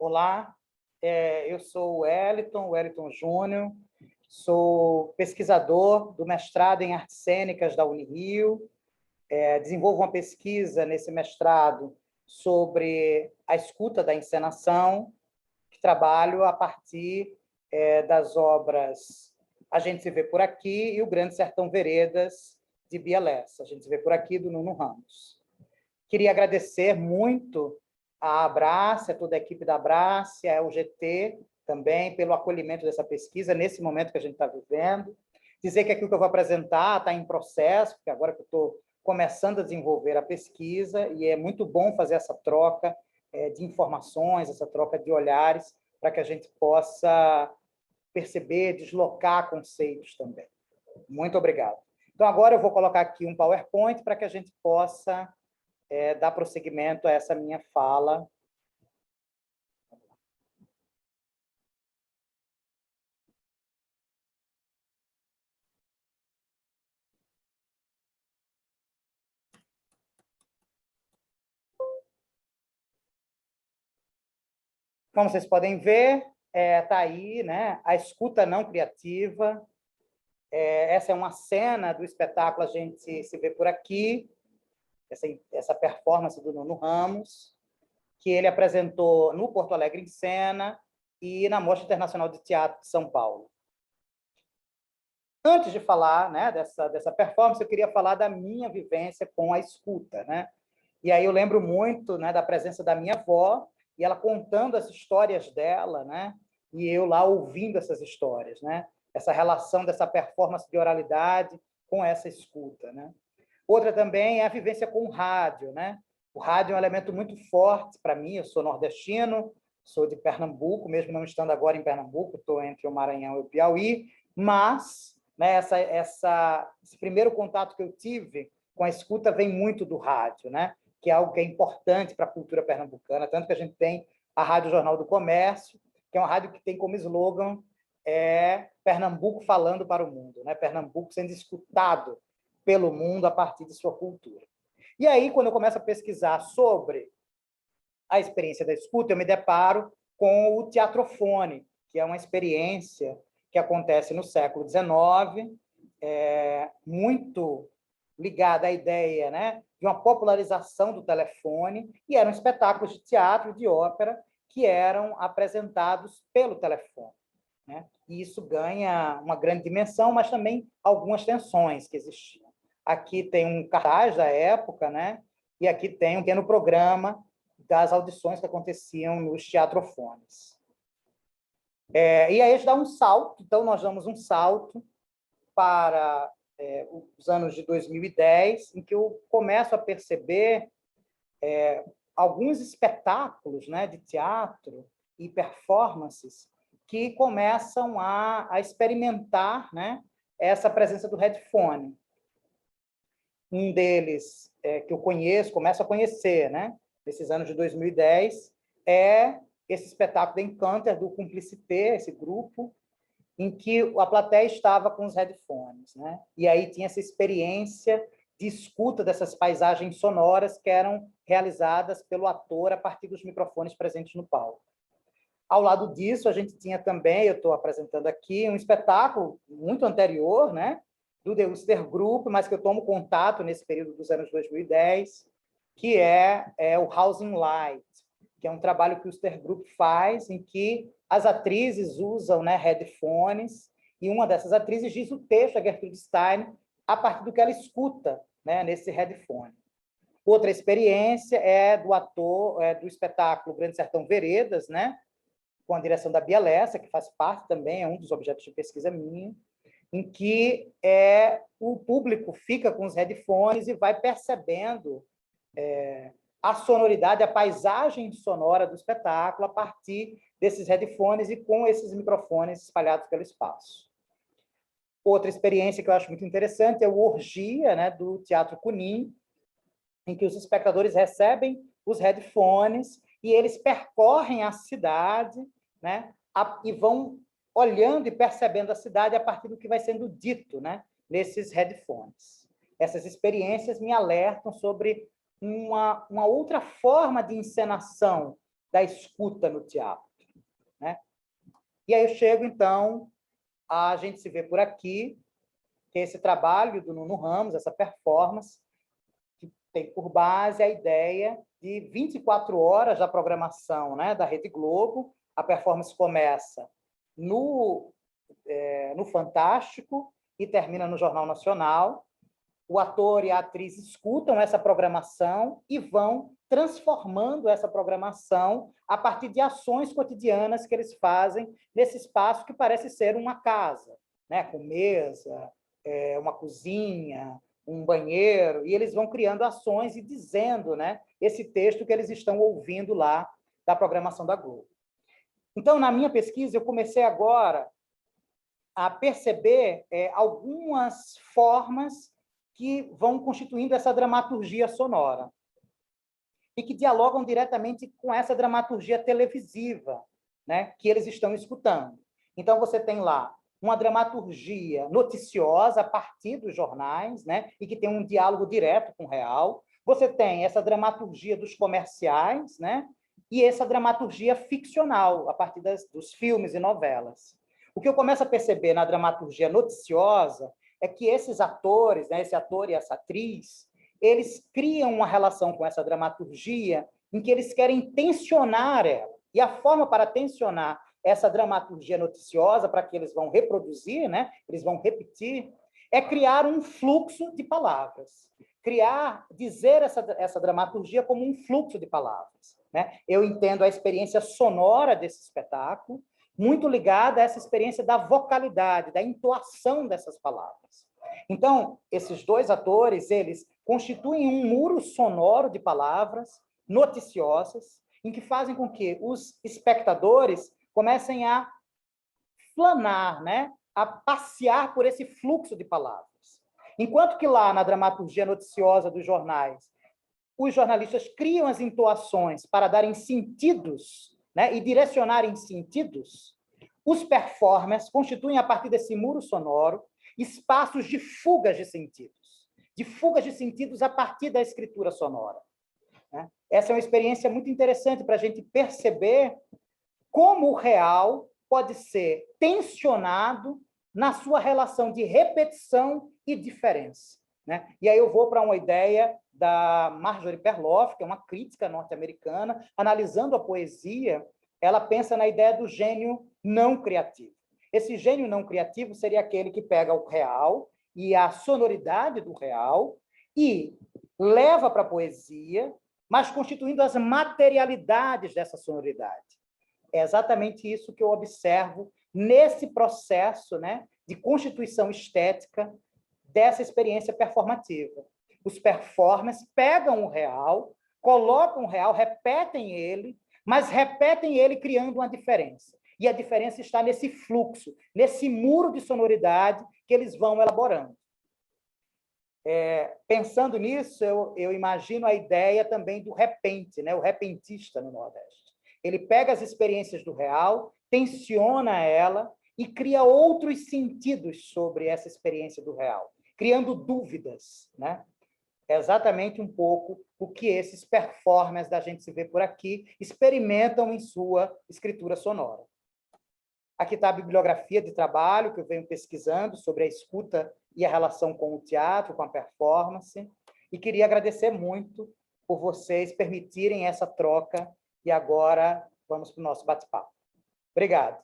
Olá, eu sou o Wellington Júnior, sou pesquisador do mestrado em Artes Cênicas da Unirio, desenvolvo uma pesquisa nesse mestrado sobre a escuta da encenação, que trabalho a partir das obras A Gente Se Vê Por Aqui e O Grande Sertão Veredas, de Bia Lessa. A Gente Se Vê Por Aqui, do Nuno Ramos. Queria agradecer muito à Abrace, a toda a equipe da Abrace, a UGT também, pelo acolhimento dessa pesquisa, nesse momento que a gente está vivendo. Dizer que aquilo que eu vou apresentar está em processo, porque agora que eu estou começando a desenvolver a pesquisa, e é muito bom fazer essa troca de informações, essa troca de olhares, para que a gente possa perceber, deslocar conceitos também. Muito obrigado. Então, agora eu vou colocar aqui um PowerPoint para que a gente possa dar prosseguimento a essa minha fala. Como vocês podem ver, está aí, né? A escuta não criativa. Essa é uma cena do espetáculo A Gente Se Vê Por Aqui, essa performance do Nuno Ramos, que ele apresentou no Porto Alegre em Cena e na Mostra Internacional de Teatro de São Paulo. Antes de falar, né, dessa performance, eu queria falar da minha vivência com a escuta, né? E aí eu lembro muito, né, da presença da minha avó, e ela contando as histórias dela, né? E eu lá ouvindo essas histórias, né? Essa relação dessa performance de oralidade com essa escuta, né? Outra também é a vivência com o rádio, né? O rádio é um elemento muito forte para mim. Eu sou nordestino, sou de Pernambuco, mesmo não estando agora em Pernambuco, estou entre o Maranhão e o Piauí, mas, né, esse primeiro contato que eu tive com a escuta vem muito do rádio, né? Que é algo que é importante para a cultura pernambucana, tanto que a gente tem a Rádio Jornal do Comércio, que é uma rádio que tem como slogan Pernambuco falando para o mundo, né? Pernambuco sendo escutado pelo mundo a partir de sua cultura. E aí, quando eu começo a pesquisar sobre a experiência da escuta, eu me deparo com o teatrofone, que é uma experiência que acontece no século XIX, muito ligada à ideia, né, de uma popularização do telefone, e eram espetáculos de teatro, de ópera, que eram apresentados pelo telefone, né? E isso ganha uma grande dimensão, mas também algumas tensões que existiam. Aqui tem um cartaz da época, né? E aqui tem um pequeno programa das audições que aconteciam nos teatrofones. E aí a gente dá um salto, então nós damos um salto para os anos de 2010, em que eu começo a perceber alguns espetáculos, né, de teatro e performances que começam a experimentar, né, essa presença do headphone. Um deles que eu conheço, começo a conhecer, né, nesses anos de 2010, é esse espetáculo de Encanter, do Complicité, esse grupo, em que a plateia estava com os headphones, né? E aí tinha essa experiência de escuta dessas paisagens sonoras que eram realizadas pelo ator a partir dos microfones presentes no palco. Ao lado disso, a gente tinha também, eu estou apresentando aqui, um espetáculo muito anterior, né, do The Ulster Group, mas que eu tomo contato nesse período dos anos 2010, que é o Housing Light, que é um trabalho que o Ulster Group faz, em que as atrizes usam, né, headphones, e uma dessas atrizes diz o texto, a Gertrude Stein, a partir do que ela escuta, né, nesse headphone. Outra experiência é do ator do espetáculo Grande Sertão Veredas, né, com a direção da Bia Lessa, que faz parte também, é um dos objetos de pesquisa minha, em que o público fica com os headphones e vai percebendo a sonoridade, a paisagem sonora do espetáculo a partir desses headphones e com esses microfones espalhados pelo espaço. Outra experiência que eu acho muito interessante é o Orgia, né, do Teatro Cunim, em que os espectadores recebem os headphones e eles percorrem a cidade, né, e vão olhando e percebendo a cidade a partir do que vai sendo dito, né, nesses headphones. Essas experiências me alertam sobre uma outra forma de encenação da escuta no teatro, né? E aí eu chego, então, a gente se vê por aqui, que é esse trabalho do Nuno Ramos, essa performance, que tem por base a ideia de 24 horas da programação, né, da Rede Globo. A performance começa no Fantástico e termina no Jornal Nacional. O ator e a atriz escutam essa programação e vão transformando essa programação a partir de ações cotidianas que eles fazem nesse espaço que parece ser uma casa, né? Com mesa, uma cozinha, um banheiro, e eles vão criando ações e dizendo, né, esse texto que eles estão ouvindo lá da programação da Globo. Então, na minha pesquisa, eu comecei agora a perceber algumas formas que vão constituindo essa dramaturgia sonora e que dialogam diretamente com essa dramaturgia televisiva, né, que eles estão escutando. Então, você tem lá uma dramaturgia noticiosa a partir dos jornais, né, e que tem um diálogo direto com o real. Você tem essa dramaturgia dos comerciais, né, e essa dramaturgia ficcional, a partir dos filmes e novelas. O que eu começo a perceber na dramaturgia noticiosa é que esses atores, né, esse ator e essa atriz, eles criam uma relação com essa dramaturgia em que eles querem tensionar ela. E a forma para tensionar essa dramaturgia noticiosa, para que eles vão reproduzir, né, eles vão repetir, é criar um fluxo de palavras. Dizer essa dramaturgia como um fluxo de palavras, né? Eu entendo a experiência sonora desse espetáculo, muito ligada a essa experiência da vocalidade, da entoação dessas palavras. Então, esses dois atores, eles constituem um muro sonoro de palavras noticiosas, em que fazem com que os espectadores comecem a planar, né? A passear por esse fluxo de palavras. Enquanto que lá na dramaturgia noticiosa dos jornais, os jornalistas criam as entoações para darem sentidos, né, e direcionarem sentidos, os performers constituem, a partir desse muro sonoro, espaços de fugas de sentidos a partir da escritura sonora. Né? Essa é uma experiência muito interessante para a gente perceber como o real pode ser tensionado na sua relação de repetição e diferença. Né? E aí eu vou para uma ideia da Marjorie Perloff, que é uma crítica norte-americana, analisando a poesia, ela pensa na ideia do gênio não criativo. Esse gênio não criativo seria aquele que pega o real e a sonoridade do real e leva para a poesia, mas constituindo as materialidades dessa sonoridade. É exatamente isso que eu observo nesse processo, né, de constituição estética dessa experiência performativa. Os performers pegam o real, colocam o real, repetem ele, mas repetem ele criando uma diferença. E a diferença está nesse fluxo, nesse muro de sonoridade que eles vão elaborando. Pensando nisso, eu imagino a ideia também do repente, né? O repentista no Nordeste. Ele pega as experiências do real, tensiona ela e cria outros sentidos sobre essa experiência do real, criando dúvidas, né? É exatamente um pouco o que esses performers da gente se vê por aqui experimentam em sua escritura sonora. Aqui está a bibliografia de trabalho que eu venho pesquisando sobre a escuta e a relação com o teatro, com a performance, e queria agradecer muito por vocês permitirem essa troca, e agora vamos para o nosso bate-papo. Obrigado.